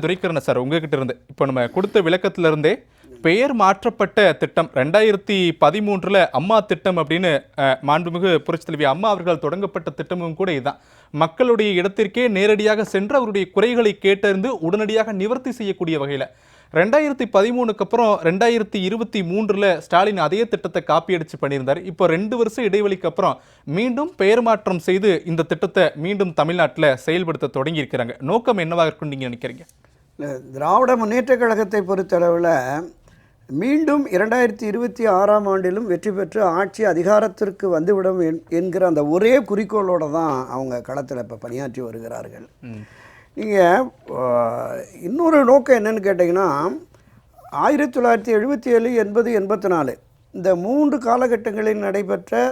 Duraikannan sir, உங்ககிட்ட இருந்து இப்போ நம்ம கொடுத்த விளக்கத்துல இருந்தே பெயர் மாற்றப்பட்ட திட்டம் 2013 அம்மா திட்டம் அப்படின்னு மாண்புமிகு புரட்சித் தலைவி அம்மா அவர்கள் தொடங்கப்பட்ட திட்டமும் கூட இதுதான். மக்களுடைய இடத்திற்கே நேரடியாக சென்று அவருடைய குறைகளை கேட்டறிந்து உடனடியாக நிவர்த்தி செய்யக்கூடிய வகையில் 2013க்கு அப்புறம் 2023 ஸ்டாலின் அதே திட்டத்தை காப்பி அடிச்சு பண்ணியிருந்தார். இப்போ 2 வருஷம் இடைவெளிக்கு அப்புறம் மீண்டும் பெயர் மாற்றம் செய்து இந்த திட்டத்தை மீண்டும் தமிழ்நாட்டில் செயல்படுத்த தொடங்கி இருக்கிறாங்க. நோக்கம் என்னவாக இருக்குன்னு நீங்க நினைக்கிறீங்க? திராவிட முன்னேற்ற கழகத்தை பொறுத்தளவில் மீண்டும் 2026ஆம் ஆண்டிலும் வெற்றி பெற்று ஆட்சி அதிகாரத்திற்கு வந்துவிடும் என்கிற அந்த ஒரே குறிக்கோளோடு தான் அவங்க களத்தில் இப்போ பணியாற்றி வருகிறார்கள். நீங்கள் இன்னொரு நோக்கம் என்னன்னு கேட்டிங்கன்னா, 1977, 80, 84 இந்த 3 காலகட்டங்களில் நடைபெற்ற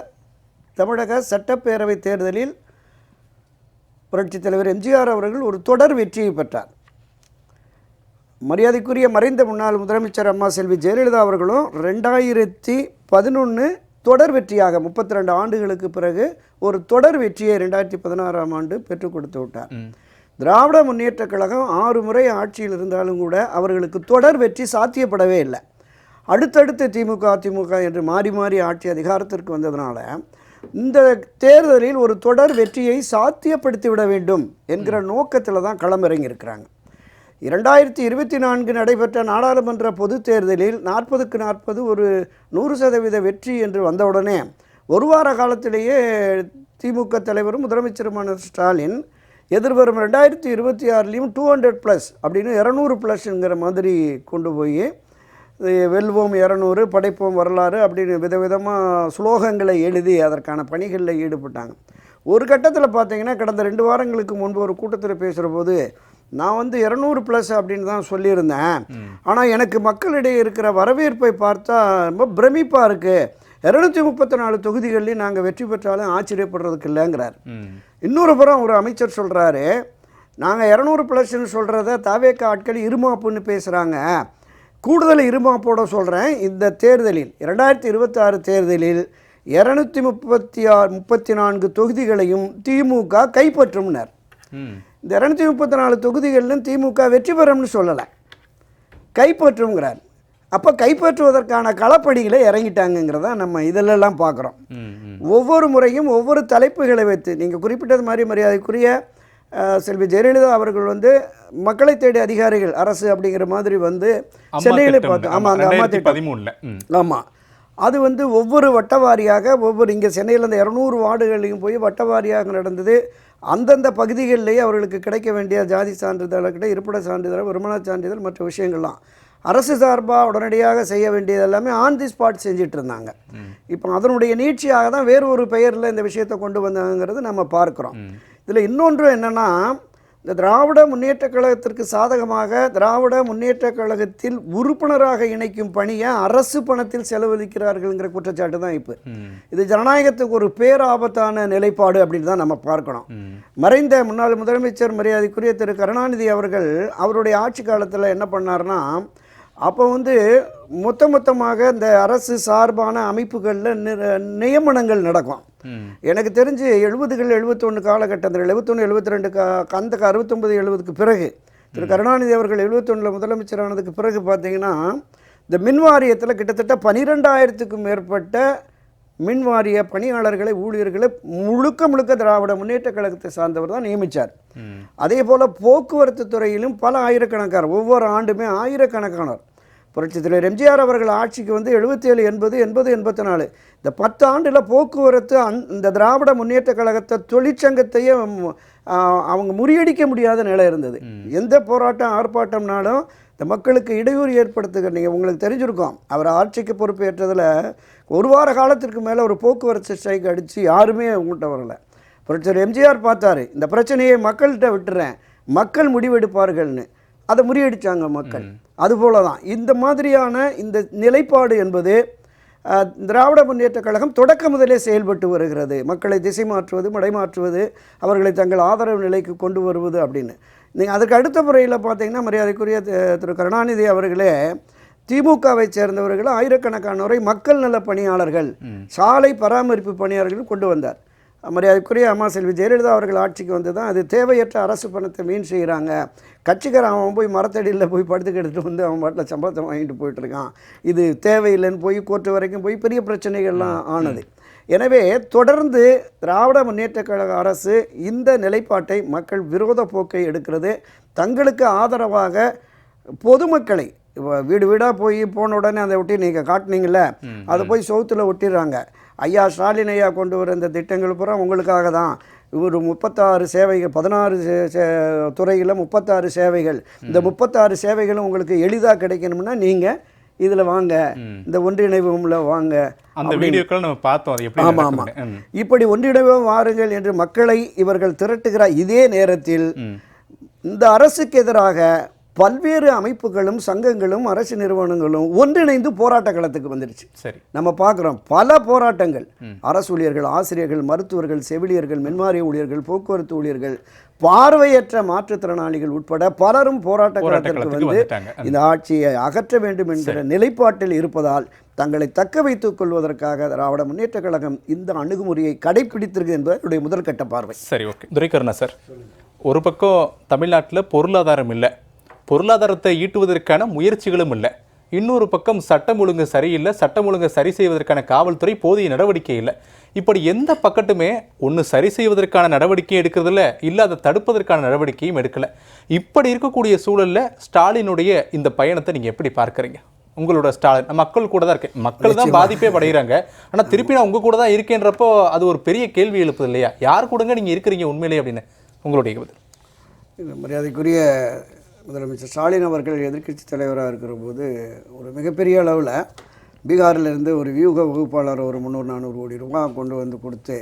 தமிழக சட்டப்பேரவை தேர்தலில் புரட்சித் தலைவர் எம்ஜிஆர் அவர்கள் ஒரு தொடர் வெற்றியை பெற்றார். மரியாதைக்குரிய மறைந்த முன்னாள் முதலமைச்சர் அம்மா செல்வி ஜெயலலிதா அவர்களும் 2011 தொடர் வெற்றியாக 32 ஆண்டுகளுக்கு பிறகு ஒரு தொடர் வெற்றியை 2016ஆம் ஆண்டு பெற்றுக் கொடுத்து விட்டார். திராவிட முன்னேற்ற கழகம் 6 முறை ஆட்சியில் இருந்தாலும் கூட அவர்களுக்கு தொடர் வெற்றி சாத்தியப்படவே இல்லை. அடுத்தடுத்து திமுக அதிமுக என்று மாறி மாறி ஆட்சி அதிகாரத்திற்கு வந்ததுனால இந்த தேர்தலில் ஒரு தொடர் வெற்றியை சாத்தியப்படுத்தி விட வேண்டும் என்கிற நோக்கத்தில் தான் களமிறங்கியிருக்கிறாங்க. 2024 நடைபெற்ற நாடாளுமன்ற பொது தேர்தலில் 40க்கு 40 ஒரு 100% வெற்றி என்று வந்தவுடனே ஒரு வார காலத்திலேயே திமுக தலைவரும் முதலமைச்சருமான ஸ்டாலின் எதிர்வரும் 2026லையும் 200+ அப்படின்னு 200+ங்கிற மாதிரி கொண்டு போய் வெல்வோம் 200 படைப்போம் வரலாறு அப்படின்னு விதவிதமாக ஸ்லோகங்களை எழுதி அதற்கான பணிகளில் ஈடுபட்டாங்க. ஒரு கட்டத்தில் பார்த்தீங்கன்னா கடந்த 2 வாரங்களுக்கு முன்பு ஒரு கூட்டத்தில் பேசுகிற போது நான் 200+ அப்படின்னு தான் சொல்லியிருந்தேன், ஆனால் எனக்கு மக்களிடையே இருக்கிற வரவேற்பை பார்த்தா ரொம்ப பிரமிப்பாக இருக்குது, 234 தொகுதிகள்லையும் நாங்கள் வெற்றி பெற்றாலும் ஆச்சரியப்படுறதுக்கு இல்லைங்கிறார். இன்னொரு புறம் ஒரு அமைச்சர் சொல்கிறாரு, நாங்கள் 200+ன்னு சொல்கிறத தாவேக ஆட்கள் இருமாப்புன்னு பேசுகிறாங்க, கூடுதல் இருமாப்போட சொல்கிறேன், இந்த தேர்தலில் 2026 தேர்தலில் 234 தொகுதிகளையும் திமுக கைப்பற்றும்னார். இந்த 234 தொகுதிகளிலும் திமுக வெற்றி பெறும்னு சொல்லலை, கைப்பற்றுங்கிறார். அப்போ கைப்பற்றுவதற்கான களப்படிகளை இறங்கிட்டாங்கிறத நம்ம இதிலெல்லாம் பார்க்குறோம். ஒவ்வொரு முறையும் ஒவ்வொரு தலைப்புகளை வைத்து நீங்கள் குறிப்பிட்டது மாதிரி மரியாதைக்குரிய செல்வி ஜெயலலிதா அவர்கள் மக்களை தேடி அதிகாரிகள் அரசு அப்படிங்கிற மாதிரி சென்னையில் பார்த்தோம். ஆமாம், அந்த அம்மா திட்டம். ஆமாம், அது ஒவ்வொரு வட்டவாரியாக ஒவ்வொரு இங்கே சென்னையில் அந்த 200 வார்டுகளையும் போய் வட்டவாரியாக நடந்தது. அந்தந்த பகுதிகளிலேயே அவர்களுக்கு கிடைக்க வேண்டிய ஜாதி சான்றிதழ், இருப்பிட சான்றிதழ், வருமான சான்றிதழ் மற்ற விஷயங்கள்லாம் அரசு சார்பாக உடனடியாக செய்ய வேண்டியது எல்லாமே ஆன் தி ஸ்பாட் செஞ்சிட்டு இருந்தாங்க. இப்போ அதனுடைய நீட்சியாக தான் வேறு ஒரு பெயரில் இந்த விஷயத்தை கொண்டு வந்தாங்கிறது நம்ம பார்க்குறோம். இதில் இன்னொன்று என்னென்னா, இந்த திராவிட முன்னேற்ற கழகத்திற்கு சாதகமாக திராவிட முன்னேற்ற கழகத்தில் உறுப்பினராக இணைக்கும் பணியை அரசு பணத்தில் செலவழிக்கிறார்கள்ங்கிற குற்றச்சாட்டு தான் இப்போ. இது ஜனநாயகத்துக்கு ஒரு பேராபத்தான நிலைப்பாடு அப்படின்னு தான் நம்ம பார்க்கணும். மறைந்த முன்னாள் முதலமைச்சர் மரியாதைக்குரிய திரு கருணாநிதி அவர்கள் அவருடைய ஆட்சி காலத்தில் என்ன பண்ணார்னா, அப்போ மொத்தமாக இந்த அரசு சார்பான அமைப்புகளில் நியமனங்கள் நடக்கும். எனக்கு தெரிஞ்சு 70கள் 71 காலகட்டத்தில் 71, 72 அந்த 69, 70க்கு பிறகு திரு கருணாநிதி அவர்கள் 71 முதலமைச்சரானதுக்கு பிறகு பார்த்தீங்கன்னா இந்த மின்வாரியத்தில் கிட்டத்தட்ட 12,000க்கும் மேற்பட்ட மின்வாரிய பணியாளர்களை ஊழியர்களை முழுக்க திராவிட முன்னேற்ற கழகத்தை சார்ந்தவர் தான் நியமித்தார். அதே போல் போக்குவரத்து துறையிலும் பல ஆயிரக்கணக்கான ஒவ்வொரு ஆண்டுமே ஆயிரக்கணக்கானவர். புரட்சித் தலைவர் எம்ஜிஆர் அவர்கள் ஆட்சிக்கு 77, 80, 84 இந்த 10 ஆண்டில் போக்குவரத்து இந்த திராவிட முன்னேற்ற கழகத்தை தொழிற்சங்கத்தையே அவங்க முறியடிக்க முடியாத நிலை இருந்தது. எந்த போராட்டம் ஆர்ப்பாட்டம்னாலும் இந்த மக்களுக்கு இடையூறு ஏற்படுத்துகிற நீங்கள் உங்களுக்கு தெரிஞ்சிருக்கோம். அவர் ஆட்சிக்கு பொறுப்பேற்றதில் ஒரு வார காலத்திற்கு மேலே ஒரு போக்குவரத்து ஸ்ட்ரைக் அடித்து யாருமே உங்கள்கிட்ட வரலை. புரட்சித் எம்ஜிஆர் பார்த்தாரு, இந்த பிரச்சனையை மக்கள்கிட்ட விட்டுறேன், மக்கள் முடிவெடுப்பார்கள்னு, அதை முறியடித்தாங்க மக்கள். அதுபோல தான் இந்த மாதிரியான இந்த நிலைப்பாடு என்பது திராவிட முன்னேற்ற கழகம் தொடக்க முதலே செயல்பட்டு வருகிறது. மக்களை திசை மாற்றுவது, மடைமாற்றுவது, அவர்களை தங்கள் ஆதரவு நிலைக்கு கொண்டு வருவது அப்படின்னு. நீங்கள் அதுக்கு அடுத்த முறையில் பார்த்தீங்கன்னா மரியாதைக்குரிய திரு கருணாநிதி அவர்களே திமுகவை சேர்ந்தவர்கள் ஆயிரக்கணக்கானோரை மக்கள் நல பணியாளர்கள், சாலை பராமரிப்பு பணியாளர்கள் கொண்டு வந்தார். மரியாதைக்குரிய அம்மா செல்வி ஜெயலலிதா அவர்கள் ஆட்சிக்கு வந்து தான் அது தேவையற்ற அரசு பணத்தை மீன் செய்கிறாங்க. கட்சிக்காரன் அவன் போய் மரத்தடியில் போய் படுத்துக்கிட்டு வந்து அவன் பாட்டில் சம்பளத்தை வாங்கிட்டு போயிட்டுருக்கான், இது தேவையில்லைன்னு போய் கோர்ட்டு வரைக்கும் போய் பெரிய பிரச்சனைகள்லாம் ஆனது. எனவே தொடர்ந்து திராவிட முன்னேற்றக் கழக அரசு இந்த நிலைப்பாட்டை மக்கள் விரோத போக்கை எடுக்கிறது. தங்களுக்கு ஆதரவாக பொதுமக்களை வீடு வீடாக போய் போன உடனே அதை ஒட்டி நீங்கள் காட்டினீங்கள, அதை போய் சவுத்தில் ஒட்டிடுறாங்க. ஐயா ஸ்டாலின் ஐயா கொண்டு வர இந்த திட்டங்கள் பூரா உங்களுக்காக தான். ஒரு 36 சேவைகள், 16 துறையில் 36 சேவைகள். இந்த 36 சேவைகளும் உங்களுக்கு எளிதாக கிடைக்கணும்னா நீங்கள் இதில் வாங்க, இந்த ஒன்றிணைவுல வாங்க. அந்த வீடியோக்கள் நம்ம பார்த்தோம். அது எப்படி? ஆமாம் ஆமாம். இப்படி ஒன்றிணைவும் வாருங்கள் என்று மக்களை இவர்கள் திரட்டுகிறார். இதே நேரத்தில் இந்த அரசுக்கு எதிராக பல்வேறு அமைப்புகளும் சங்கங்களும் அரசு நிறுவனங்களும் ஒன்றிணைந்து போராட்ட களத்துக்கு வந்துடுச்சு. சரி, நம்ம பார்க்குறோம் பல போராட்டங்கள். அரசு ஊழியர்கள், ஆசிரியர்கள், மருத்துவர்கள், செவிலியர்கள், மின்வாரிய ஊழியர்கள், போக்குவரத்து ஊழியர்கள், பார்வையற்ற மாற்றுத்திறனாளிகள் உட்பட பலரும் போராட்ட களத்திற்கு வந்து இந்த ஆட்சியை அகற்ற வேண்டும் என்கிற நிலைப்பாட்டில் இருப்பதால் தங்களை தக்க வைத்துக் கொள்வதற்காக திராவிட முன்னேற்ற கழகம் இந்த அணுகுமுறையை கடைபிடித்திருக்கு என்பது என்னுடைய முதற்கட்ட பார்வை. சரி, ஓகே. துரைக்கருணா சார், ஒரு பக்கம் தமிழ்நாட்டில் பொருளாதாரம் இல்லை, பொருளாதாரத்தை ஈட்டுவதற்கான முயற்சிகளும் இல்லை. இன்னொரு பக்கம் சட்டம் ஒழுங்கு சரியில்லை, சட்டம் ஒழுங்கு சரி செய்வதற்கான காவல்துறை போதிய நடவடிக்கை இல்லை. இப்படி எந்த பக்கத்துமே ஒன்று சரி செய்வதற்கான நடவடிக்கையும் எடுக்கிறதில்ல, இல்லை அதை தடுப்பதற்கான நடவடிக்கையும் எடுக்கலை. இப்படி இருக்கக்கூடிய சூழலில் ஸ்டாலினுடைய இந்த பயணத்தை நீங்கள் எப்படி பார்க்குறீங்க? உங்களோட ஸ்டாலின் மக்கள் கூட தான் இருக்கேன், மக்கள் தான் பாதிப்பே படைகிறாங்க, ஆனால் திருப்பி நான் உங்கள் கூட தான் இருக்கேன்றப்போ அது ஒரு பெரிய கேள்வி எழுப்புது இல்லையா? யார் கூடங்க நீங்கள் இருக்கிறீங்க உண்மையிலே அப்படின்னு உங்களுடைய பதில்? மரியாதைக்குரிய முதலமைச்சர் ஸ்டாலின் அவர்கள் எதிர்க்கட்சி தலைவராக இருக்கிற போது ஒரு மிகப்பெரிய அளவில் பீகாரிலிருந்து ஒரு வியூக வகுப்பாளர் ஒரு 300-400 கோடி ரூபாய் கொண்டு வந்து கொடுத்து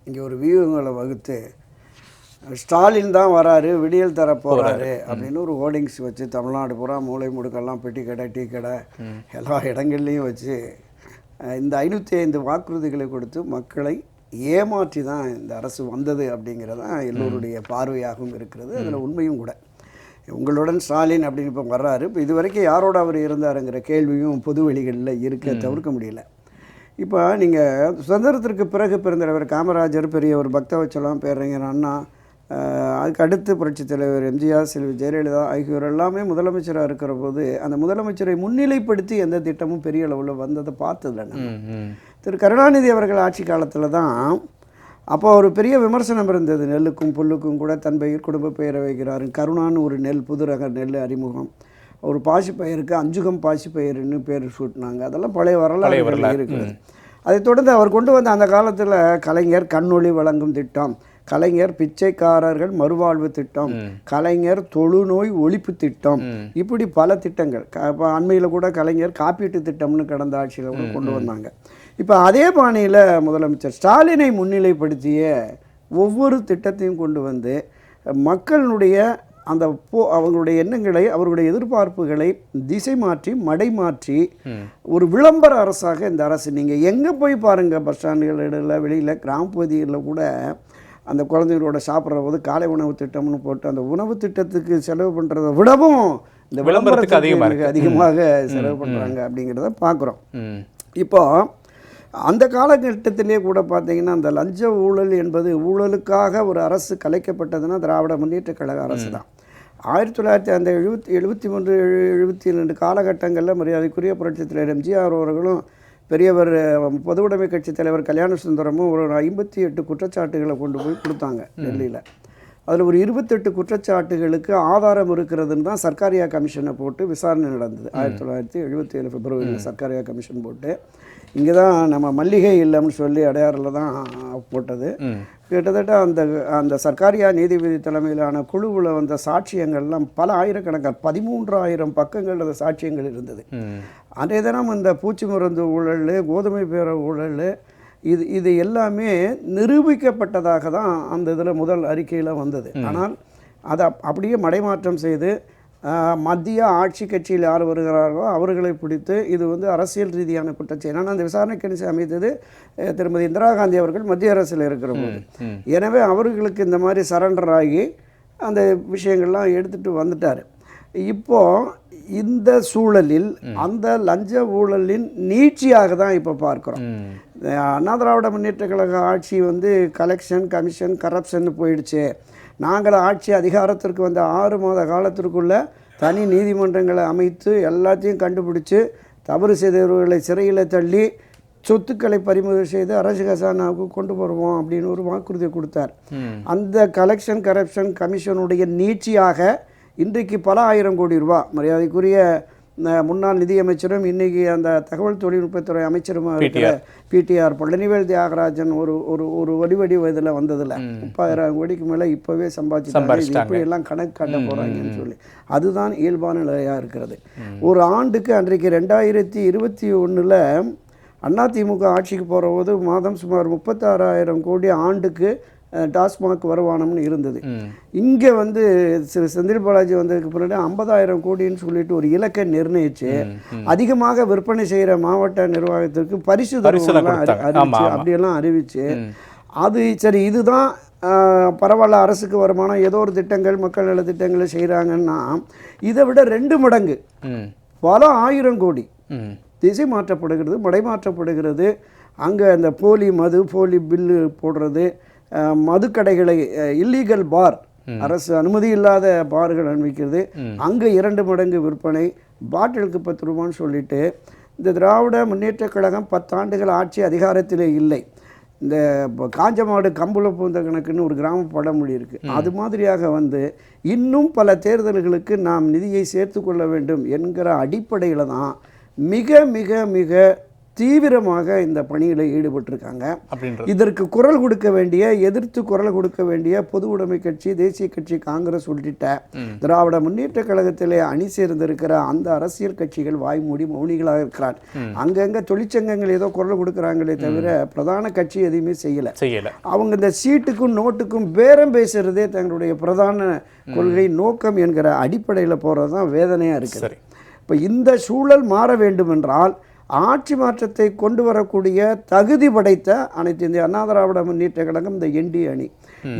இங்கே ஒரு வியூகங்களை வகுத்து ஸ்டாலின் தான் வராரு, விடியல் தர போகிறாரு அப்படின்னு ஒரு ஹோர்டிங்ஸ் வச்சு தமிழ்நாடு பூரா மூளை முடுக்கெல்லாம் பெட்டி கடை, டீ கடை எல்லா இடங்கள்லையும் வச்சு இந்த 505 வாக்குறுதிகளை கொடுத்து மக்களை ஏமாற்றி தான் இந்த அரசு வந்தது அப்படிங்கிறதான் எல்லோருடைய பார்வையாகவும் இருக்கிறது. அதில் உண்மையும் கூட. உங்களுடன் ஸ்டாலின் அப்படின்னு இப்போ வர்றாரு. இப்போ இது வரைக்கும் யாரோட அவர் இருந்தாருங்கிற கேள்வியும் பொது வெளிகளில் இருக்க தவிர்க்க முடியல. இப்போ நீங்கள் சுதந்திரத்திற்கு பிறகு பிறந்தவர் காமராஜர், பெரியவர் பக்தவச்சலம், பேரறிஞர் அண்ணா, அதுக்கு அடுத்து புரட்சித் தலைவர் எம்ஜிஆர், செல்வி ஜெயலலிதா ஆகியோர் எல்லாமே முதலமைச்சராக இருக்கிற போது அந்த முதலமைச்சரை முன்னிலைப்படுத்தி எந்த திட்டமும் பெரிய அளவில் வந்ததை பார்த்ததில்லை. திரு கருணாநிதி அவர்கள் ஆட்சி காலத்தில் தான் அப்போ ஒரு பெரிய விமர்சனம் இருந்தது. நெல்லுக்கும் புல்லுக்கும் கூட தன் பெயர் குடும்ப பெயரை வைக்கிறாரு. கருணான்னு ஒரு நெல், புது ரக நெல் அறிமுகம். ஒரு பாசி பயிருக்கு அஞ்சுகம் பாசி பயிர்னு பேர் சூட்டினாங்க. அதெல்லாம் பழைய வரலாறு இருக்குது. அதை தொடர்ந்து அவர் கொண்டு வந்த அந்த காலத்தில் கலைஞர் கண்ணொளி வழங்கும் திட்டம், கலைஞர் பிச்சைக்காரர்கள் மறுவாழ்வு திட்டம், கலைஞர் தொழுநோய் ஒழிப்பு திட்டம், இப்படி பல திட்டங்கள். இப்போ அண்மையில் கூட கலைஞர் காப்பீட்டு திட்டம்னு கடந்த ஆட்சியில் கூட கொண்டு வந்தாங்க. இப்போ அதே பாணியில் முதலமைச்சர் ஸ்டாலினை முன்னிலைப்படுத்திய ஒவ்வொரு திட்டத்தையும் கொண்டு வந்து மக்களுடைய அந்த அவங்களுடைய எண்ணங்களை, அவர்களுடைய எதிர்பார்ப்புகளை திசை மாற்றி மடை மாற்றி ஒரு விளம்பர அரசாக இந்த அரசு. நீங்கள் எங்கே போய் பாருங்கள், பஸ் ஸ்டாண்டுகளில், வெளியில், கிராமப்பகுதிகளில் கூட அந்த குழந்தைகளோட சாப்பிட்ற போது காலை உணவு திட்டம்னு போட்டு அந்த உணவு திட்டத்துக்கு செலவு பண்ணுறதை விடவும் இந்த விளம்பரத்துக்கு அதிகமாக செலவு பண்ணுறாங்க அப்படிங்கிறத பார்க்குறோம். இப்போ அந்த காலகட்டத்திலே கூட பார்த்தீங்கன்னா அந்த லஞ்ச ஊழல் என்பது ஊழலுக்காக ஒரு அரசு கலைக்கப்பட்டதுன்னா திராவிட முன்னேற்ற கழக அரசு தான். 1973-72 காலகட்டங்களில் மரியாதைக்குரிய புரட்சித் தலைவர் எம்ஜிஆர் அவர்களும் பெரியவர் பொதுவுடைமை கட்சி தலைவர் கல்யாண சுந்தரமும் ஒரு 58 குற்றச்சாட்டுகளை கொண்டு போய் கொடுத்தாங்க டெல்லியில். அதில் ஒரு 28 குற்றச்சாட்டுகளுக்கு ஆதாரம் இருக்கிறதுன்னு தான் சர்க்காரியா கமிஷனை போட்டு விசாரணை நடந்தது. 1977 பிப்ரவரியில் சர்க்காரியா கமிஷன் போட்டு இங்கே தான் நம்ம மல்லிகை இல்லம்னு சொல்லி அடையாறில் தான் போட்டது. கிட்டத்தட்ட அந்த சர்க்காரியா நீதிபதி தலைமையிலான குழுவில் வந்த சாட்சியங்கள்லாம் பல ஆயிரக்கணக்கான 13,000 பக்கங்கள் அந்த சாட்சியங்கள் இருந்தது. அதே தினம் இந்த பூச்சி மருந்து ஊழல், கோதுமை பேர ஊழல், இது எல்லாமே நிரூபிக்கப்பட்டதாக தான் அந்த இதில் முதல் அறிக்கையில் வந்தது. ஆனால் அதை அப்படியே மடைமாற்றம் செய்து மத்திய ஆட்சி கட்சியில் யார் வருகிறார்களோ அவர்களை பிடித்து இது வந்து அரசியல் ரீதியான குற்றச்சாட்டு. ஏன்னா அந்த விசாரணை கமிஷன் அமைத்தது திருமதி இந்திரா காந்தி அவர்கள் மத்திய அரசில் இருக்கிற போது. எனவே அவர்களுக்கு இந்த மாதிரி சரண்டர் ஆகி அந்த விஷயங்கள்லாம் எடுத்துகிட்டு வந்துட்டார். இப்போது இந்த சூழலில் அந்த லஞ்ச ஊழலின் நீட்சியாக தான் இப்போ பார்க்குறோம். அண்ணா திராவிட முன்னேற்ற கழக ஆட்சி வந்து கலெக்ஷன் கமிஷன் கரப்ஷன் போயிடுச்சு. நாங்கள் ஆட்சி அதிகாரத்திற்கு வந்த 6 மாத காலத்திற்குள்ள தனி நீதிமன்றங்களை அமைத்து எல்லாத்தையும் கண்டுபிடிச்சு தவறு செய்தவர்களை சிறையில் தள்ளி சொத்துக்களை பறிமுதல் செய்து அரசு கசானாவுக்கு கொண்டு வருவோம் அப்படின்னு ஒரு வாக்குறுதியை கொடுத்தார். அந்த கலெக்ஷன் கரப்ஷன் கமிஷனுடைய நீட்சியாக இன்றைக்கு பல ஆயிரம் கோடி ரூபா மரியாதைக்குரிய முன்னாள் நிதியமைச்சரும் இன்னைக்கு அந்த தகவல் தொழில்நுட்பத்துறை அமைச்சருமாக இருக்கிற பிடிஆர் பழனிவேல் தியாகராஜன் ஒரு வடிவடி இதில் வந்ததில்ல 30,000 கோடிக்கு மேலே இப்போவே சம்பாதிச்சிட்டாங்க. இப்படி எல்லாம் கணக்கு காட்ட போகிறாங்கன்னு சொல்லி அதுதான் இயல்பான நிலையாக இருக்கிறது. ஒரு ஆண்டுக்கு அன்றைக்கு 2021 அதிமுக ஆட்சிக்கு போகிற போது மாதம் சுமார் 36,000 கோடி ஆண்டுக்கு டாஸ்மாக் வருமானம்னு இருந்தது. இங்கே வந்து செந்தில் பாலாஜி வந்ததுக்கு பின்னாடி 50,000 கோடின்னு சொல்லிட்டு ஒரு இலக்கை நிர்ணயிச்சு அதிகமாக விற்பனை செய்கிற மாவட்ட நிர்வாகத்திற்கு பரிசு அறிவிச்சு அப்படியெல்லாம் அறிவிச்சு அது சரி இதுதான் பரவாயில்ல அரசுக்கு வருமானம் ஏதோ ஒரு திட்டங்கள் மக்கள் நல திட்டங்களை செய்கிறாங்கன்னா இதை விட 2 மடங்கு பல 1000 கோடி திசை மாற்றப்படுகிறது, மடைமாற்றப்படுகிறது. அங்கே அந்த போலி மது போலி பில்லு போடுறது, மதுக்கடைகளை இல்லீகல் பார் அரசு அனுமதி இல்லாத பார்கள் அனுமதிக்கிறது, அங்கே 2 மடங்கு விற்பனை, பாட்டிலுக்கு 10 ரூபான்னு சொல்லிட்டு இந்த திராவிட முன்னேற்ற கழகம் 10 ஆண்டுகள் ஆட்சி அதிகாரத்திலே இல்லை. இந்த காஞ்சமாடு கம்புல பூந்த கணக்குன்னு ஒரு கிராம பழமொழி இருக்குது. அது மாதிரியாக வந்து இன்னும் பல தேர்தல்களுக்கு நாம் நிதியை சேர்த்து கொள்ள வேண்டும் என்கிற அடிப்படையில் தான் மிக மிக மிக தீவிரமாக இந்த பணியில் ஈடுபட்டிருக்காங்க. இதற்கு குரல் கொடுக்க வேண்டிய எதிர்த்து குரல் கொடுக்க வேண்டிய பொது உடைமை கட்சி தேசிய கட்சி காங்கிரஸ் உள்ளிட்ட திராவிட முன்னேற்ற கழகத்திலே அணி சேர்ந்திருக்கிற அந்த அரசியல் கட்சிகள் வாய்மூடி மௌனிகளாக இருக்கிறார். அங்கங்க தொழிற்சங்கங்கள் ஏதோ குரல் கொடுக்குறாங்களே தவிர பிரதான கட்சி எதையுமே செய்யல. அவங்க இந்த சீட்டுக்கும் நோட்டுக்கும் பேரம் பேசுறதே தங்களுடைய பிரதான கொள்கை நோக்கம் என்கிற அடிப்படையில் போகிறது தான் வேதனையாக இருக்குது. இப்போ இந்த சூழல் மாற வேண்டும் என்றால் ஆட்சி மாற்றத்தை கொண்டு வரக்கூடிய தகுதி படைத்த அனைத்து இந்திய அண்ணா திராவிட முன்னேற்ற கழகம் இந்த என்டி அணி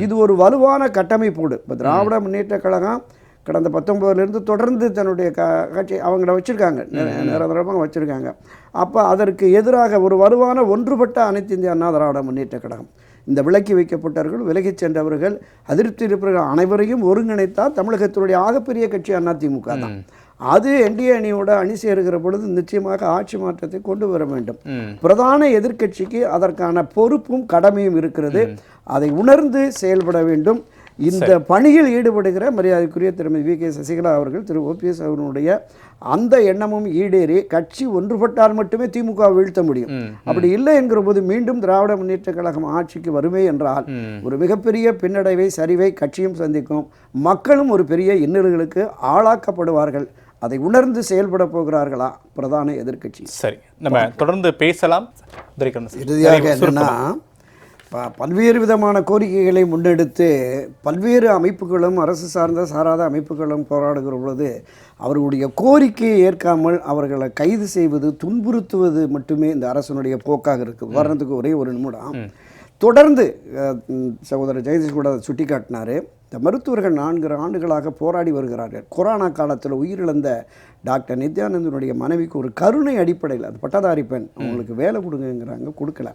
இது ஒரு வலுவான கட்டமைப்போடு இப்போ திராவிட முன்னேற்ற கழகம் கடந்த 19 தொடர்ந்து தன்னுடைய கட்சி அவங்கள வச்சுருக்காங்க, நிரந்தரமாக வச்சுருக்காங்க. அப்போ அதற்கு எதிராக ஒரு வலுவான ஒன்றுபட்ட அனைத்து இந்திய அண்ணா திராவிட முன்னேற்ற கழகம் இந்த விலக்கி வைக்கப்பட்டவர்கள் விலகிச் சென்றவர்கள் அதிருப்தி இருப்பவர்கள் அனைவரையும் ஒருங்கிணைத்தால் தமிழகத்தினுடைய ஆகப்பெரிய கட்சி அதிமுக தான். அது என்டிஏ அணியோட அணி சேருகிற பொழுது நிச்சயமாக ஆட்சி மாற்றத்தை கொண்டு வர வேண்டும். பிரதான எதிர்க்கட்சிக்கு அதற்கான பொறுப்பும் கடமையும் இருக்கிறது. அதை உணர்ந்து செயல்பட வேண்டும். இந்த பணியில் ஈடுபடுகிற மரியாதைக்குரிய திருமதி வி.கே. சசிகலா அவர்கள் திரு ஓபிஎஸ் அவர்களுடைய அந்த எண்ணமும் ஈடேறி கட்சி ஒன்றுபட்டால் மட்டுமே திமுக வீழ்த்த முடியும். அப்படி இல்லை என்கிற போது மீண்டும் திராவிட முன்னேற்ற கழகம் ஆட்சிக்கு வருமே என்றால் ஒரு மிகப்பெரிய பின்னடைவை சரிவை கட்சியும் சந்திக்கும், மக்களும் ஒரு பெரிய இன்னல்களுக்கு ஆளாக்கப்படுவார்கள். அதை உணர்ந்து செயல்பட போகிறார்களா பிரதான எதிர்க்கட்சி? சரி, நம்ம தொடர்ந்து பேசலாம். இறுதியாக என்னன்னா பல்வேறு விதமான கோரிக்கைகளை முன்னெடுத்து பல்வேறு அமைப்புகளும் அரசு சார்ந்த சாராத அமைப்புகளும் போராடுகிற பொழுது அவர்களுடைய கோரிக்கையை ஏற்காமல் அவர்களை கைது செய்வது துன்புறுத்துவது மட்டுமே இந்த அரசனுடைய போக்காக இருக்குது. உதாரணத்துக்கு ஒரே ஒரு நிமிடம் தொடர்ந்து சகோதரர் ஜெயதீஷ் கூட சுட்டி காட்டினார். இந்த மருத்துவர்கள் 4 ஆண்டுகளாக போராடி வருகிறார்கள். கொரோனா காலத்தில் உயிரிழந்த டாக்டர் நித்யானந்தனுடைய மனைவிக்கு ஒரு கருணை அடிப்படையில் அது பட்டதாரி பெண் அவங்களுக்கு வேலை கொடுங்கங்கிறாங்க, கொடுக்கல.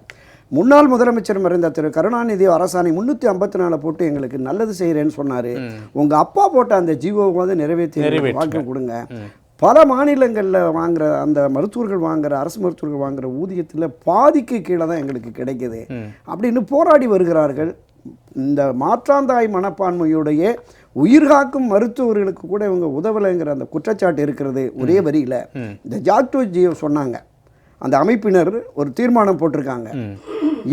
முன்னாள் முதலமைச்சர் மறைந்த திரு கருணாநிதி அரசாணை 354 போட்டு எங்களுக்கு நல்லது செய்கிறேன்னு சொன்னார். உங்கள் அப்பா போட்ட அந்த ஜீவோவாவது நிறைவேற்றி வாக்கு கொடுங்க. பல மாநிலங்களில் வாங்குற அந்த மருத்துவர்கள் வாங்குற அரசு மருத்துவர்கள் வாங்குற ஊதியத்தில் பாதிக்கு கீழே தான் எங்களுக்கு கிடைக்குது அப்படின்னு போராடி வருகிறார்கள். இந்த மாற்றாந்தாய் மனப்பான்மையுடைய உயிர்காக்கும் மருத்துவர்களுக்கு கூட இவங்க உதவலைங்கிற அந்த குற்றச்சாட்டு இருக்கிறது. ஒரே வரியில் இந்த ஜாக்டோ ஜியோ சொன்னாங்க, அந்த அமைப்பினர் ஒரு தீர்மானம் போட்டிருக்காங்க.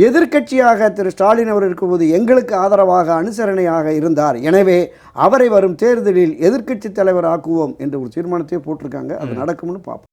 எதிர்க்கட்சியாக திரு ஸ்டாலின் அவர் இருக்கும்போது எங்களுக்கு ஆதரவாக அனுசரணையாக இருந்தார், எனவே அவரை வரும் தேர்தலில் எதிர்க்கட்சி தலைவர் ஆக்குவோம் என்று ஒரு தீர்மானத்தை போட்டிருக்காங்க. அது நடக்கும்னு பார்ப்போம்.